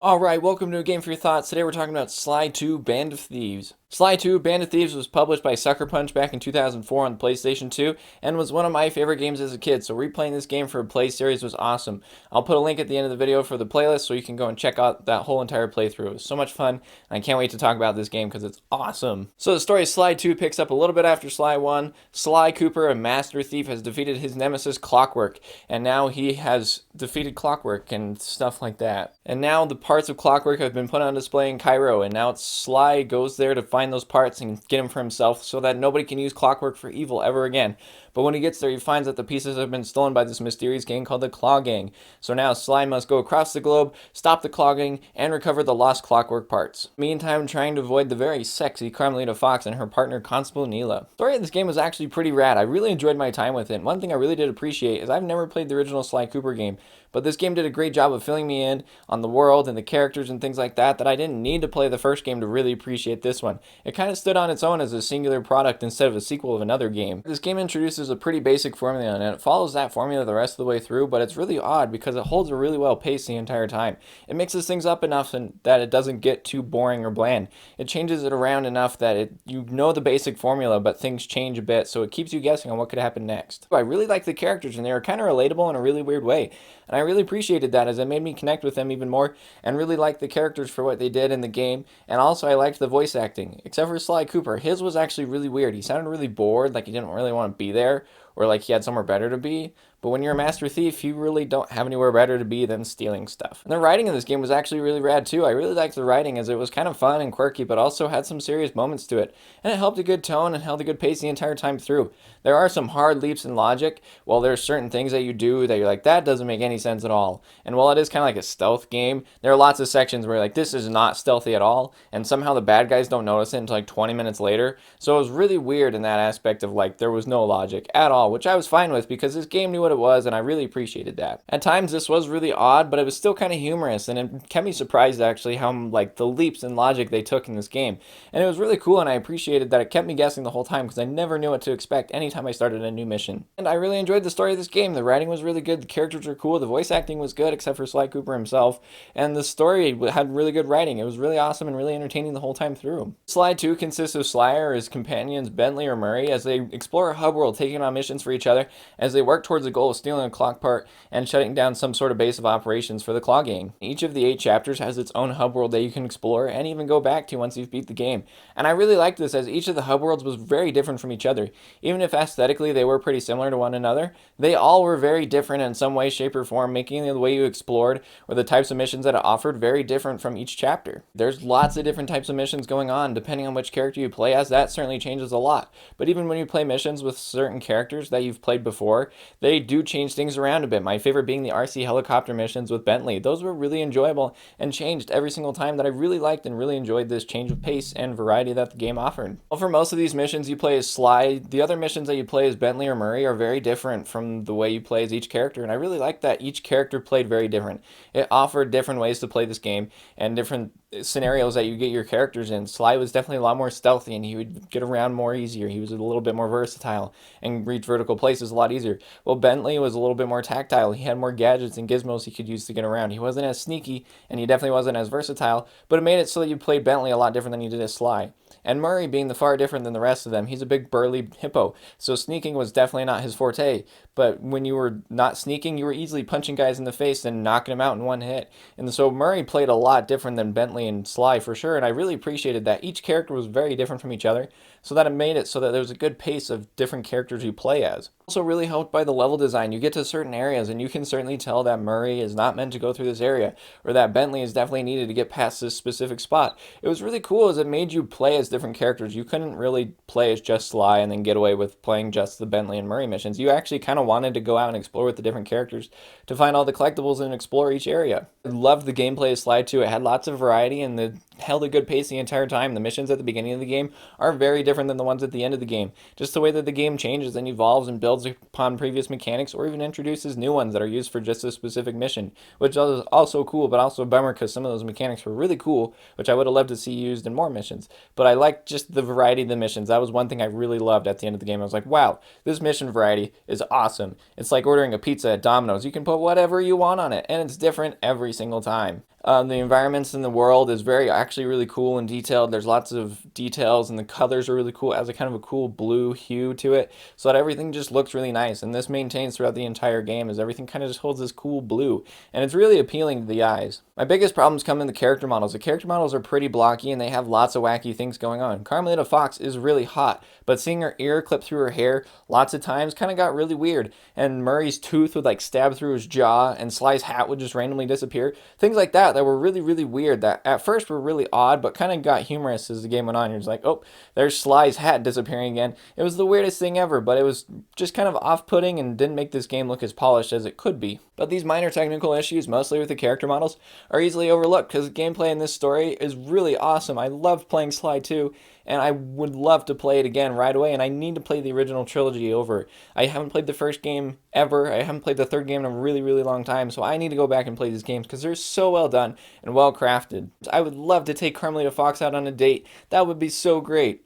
Alright, welcome to A Game for Your Thoughts. Today we're talking about Sly 2 Band of Thieves. Sly 2 Band of Thieves was published by Sucker Punch back in 2004 on the PlayStation 2 and was one of my favorite games as a kid, so replaying this game for a play series was awesome. I'll put a link at the end of the video for the playlist so you can go and check out that whole entire playthrough. It was so much fun, and I can't wait to talk about this game because it's awesome. So the story of Sly 2 picks up a little bit after Sly 1. Sly Cooper, a master thief, has defeated his nemesis Clockwork, and now he has defeated Clockwork and stuff like that. And now the parts of Clockwork have been put on display in Cairo, and now Sly goes there to find those parts and get them for himself so that nobody can use Clockwork for evil ever again. But when he gets there, he finds that the pieces have been stolen by this mysterious gang called the Claw Gang. So now Sly must go across the globe, stop the Claw Gang, and recover the lost Clockwork parts. Meantime, trying to avoid the very sexy Carmelita Fox and her partner Constable Neela. The story of this game was actually pretty rad. I really enjoyed my time with it. One thing I really did appreciate is I've never played the original Sly Cooper game, but this game did a great job of filling me in on the world and the characters and things like that I didn't need to play the first game to really appreciate this one. It kind of stood on its own as a singular product instead of a sequel of another game. This game introduces a pretty basic formula and it follows that formula the rest of the way through, but it's really odd because it holds a really well pace the entire time. It mixes things up enough that it doesn't get too boring or bland. It changes it around enough that you know the basic formula, but things change a bit, so it keeps you guessing on what could happen next. I really like the characters and they were kind of relatable in a really weird way. And I really appreciated that as it made me connect with them even more and really like the characters for what they did in the game. And also I liked the voice acting, except for Sly Cooper. His was actually really weird. He sounded really bored, like he didn't really want to be there or like he had somewhere better to be. But when you're a master thief, you really don't have anywhere better to be than stealing stuff. And the writing in this game was actually really rad too. I really liked the writing as it was kind of fun and quirky, but also had some serious moments to it. And it helped a good tone and held a good pace the entire time through. There are some hard leaps in logic, while there's certain things that you do that you're like, that doesn't make any sense at all. And while it is kind of like a stealth game, there are lots of sections where you're like, this is not stealthy at all. And somehow the bad guys don't notice it until like 20 minutes later. So it was really weird in that aspect of like, there was no logic at all, which I was fine with because this game knew what it was and I really appreciated that. At times this was really odd, but it was still kind of humorous and it kept me surprised actually how like the leaps in logic they took in this game. And it was really cool and I appreciated that it kept me guessing the whole time because I never knew what to expect anytime I started a new mission. And I really enjoyed the story of this game. The writing was really good, the characters were cool, the voice acting was good except for Sly Cooper himself, and the story had really good writing. It was really awesome and really entertaining the whole time through. Sly 2 consists of Sly or his companions Bentley or Murray as they explore a hub world, taking on missions for each other as they work towards the goal of stealing a clock part and shutting down some sort of base of operations for the Claw Gang. Each of the 8 chapters has its own hub world that you can explore and even go back to once you've beat the game. And I really liked this as each of the hub worlds was very different from each other. Even if aesthetically they were pretty similar to one another, they all were very different in some way, shape, or form, making the way you explored or the types of missions that it offered very different from each chapter. There's lots of different types of missions going on depending on which character you play as. That certainly changes a lot. But even when you play missions with certain characters that you've played before, they do change things around a bit. My favorite being the RC helicopter missions with Bentley. Those were really enjoyable and changed every single time that I really liked and really enjoyed this change of pace and variety that the game offered. Well, for most of these missions you play as Sly. The other missions that you play as Bentley or Murray are very different from the way you play as each character, and I really like that each character played very different. It offered different ways to play this game and different scenarios that you get your characters in. Sly was definitely a lot more stealthy and he would get around more easier. He was a little bit more versatile and reach vertical places a lot easier. Well, Bentley was a little bit more tactile. He had more gadgets and gizmos he could use to get around. He wasn't as sneaky and he definitely wasn't as versatile, but it made it so that you played Bentley a lot different than you did as Sly. And Murray being the far different than the rest of them, he's a big burly hippo, so sneaking was definitely not his forte. But when you were not sneaking, you were easily punching guys in the face and knocking them out in one hit. And so Murray played a lot different than Bentley and Sly for sure, and I really appreciated that. Each character was very different from each other, so that it made it so that there was a good pace of different characters you play as. Also really helped by the level design. You get to certain areas and you can certainly tell that Murray is not meant to go through this area, or that Bentley is definitely needed to get past this specific spot. It was really cool as it made you play as different characters. You couldn't really play as just Sly and then get away with playing just the Bentley and Murray missions. You actually kind of wanted to go out and explore with the different characters to find all the collectibles and explore each area. I loved the gameplay of Sly 2. It had lots of variety and it held a good pace the entire time. The missions at the beginning of the game are very different than the ones at the end of the game. Just the way that the game changes and evolves and builds upon previous mechanics, or even introduces new ones that are used for just a specific mission, which is also cool, but also a bummer because some of those mechanics were really cool, which I would have loved to see used in more missions. But I liked just the variety of the missions. That was one thing I really loved at the end of the game. I was like, wow, this mission variety is awesome. It's like ordering a pizza at Domino's. You can put whatever you want on it, and it's different every single time. The environments in the world is very actually really cool and detailed. There's lots of details, and the colors are really cool. It has a kind of a cool blue hue to it, so that everything just looks really nice. And this maintains throughout the entire game, as everything kind of just holds this cool blue, and it's really appealing to the eyes. My biggest problems come in the character models. The character models are pretty blocky, and they have lots of wacky things going on. Carmelita Fox is really hot, but seeing her ear clip through her hair lots of times kind of got really weird. And Murray's tooth would like stab through his jaw, and Sly's hat would just randomly disappear. Things like that were really, really weird, that at first were really odd, but kind of got humorous as the game went on. You're just like, oh, there's Sly's hat disappearing again. It was the weirdest thing ever, but it was just kind of off-putting and didn't make this game look as polished as it could be. But these minor technical issues, mostly with the character models, are easily overlooked because the gameplay in this story is really awesome. I loved playing Sly 2, and I would love to play it again right away, and I need to play the original trilogy over. I haven't played the first game ever. I haven't played the third game in a really, really long time, so I need to go back and play these games because they're so well done and well crafted. I would love to take Carmelita Fox out on a date. That would be so great.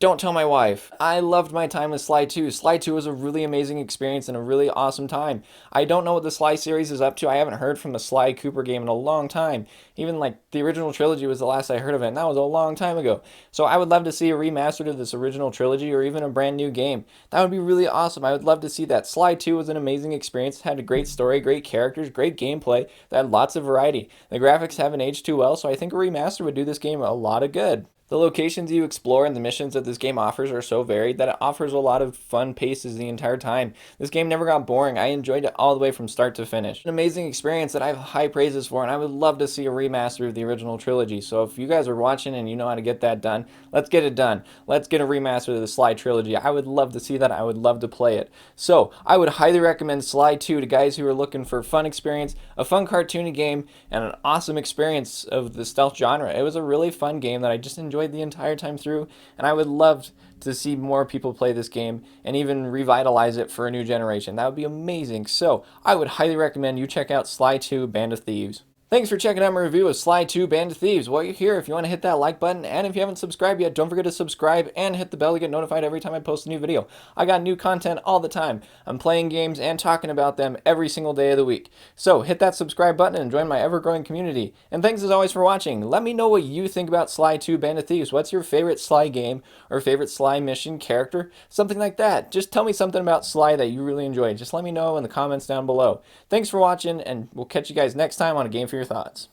Don't tell my wife. I loved my time with Sly 2. Sly 2 was a really amazing experience and a really awesome time. I don't know what the Sly series is up to. I haven't heard from a Sly Cooper game in a long time. Even like the original trilogy was the last I heard of it, and that was a long time ago. So I would love to see a remastered of this original trilogy or even a brand new game. That would be really awesome. I would love to see that. Sly 2 was an amazing experience. It had a great story, great characters, great gameplay. That had lots of variety. The graphics haven't aged too well, so I think a remaster would do this game a lot of good. The locations you explore and the missions that this game offers are so varied that it offers a lot of fun paces the entire time. This game never got boring. I enjoyed it all the way from start to finish. An amazing experience that I have high praises for, and I would love to see a remaster of the original trilogy. So if you guys are watching and you know how to get that done, let's get it done. Let's get a remaster of the Sly trilogy. I would love to see that. I would love to play it. So I would highly recommend Sly 2 to guys who are looking for a fun experience, a fun cartoony game, and an awesome experience of the stealth genre. It was a really fun game that I just enjoyed the entire time through, and I would love to see more people play this game and even revitalize it for a new generation. That would be amazing. So I would highly recommend you check out Sly 2 Band of Thieves. Thanks for checking out my review of Sly 2 Band of Thieves. While you're here, if you want to hit that like button, and if you haven't subscribed yet, don't forget to subscribe and hit the bell to get notified every time I post a new video. I got new content all the time. I'm playing games and talking about them every single day of the week. So hit that subscribe button and join my ever-growing community. And thanks as always for watching. Let me know what you think about Sly 2 Band of Thieves. What's your favorite Sly game or favorite Sly mission character? Something like that. Just tell me something about Sly that you really enjoyed. Just let me know in the comments down below. Thanks for watching, and we'll catch you guys next time on A Game for Your Thoughts.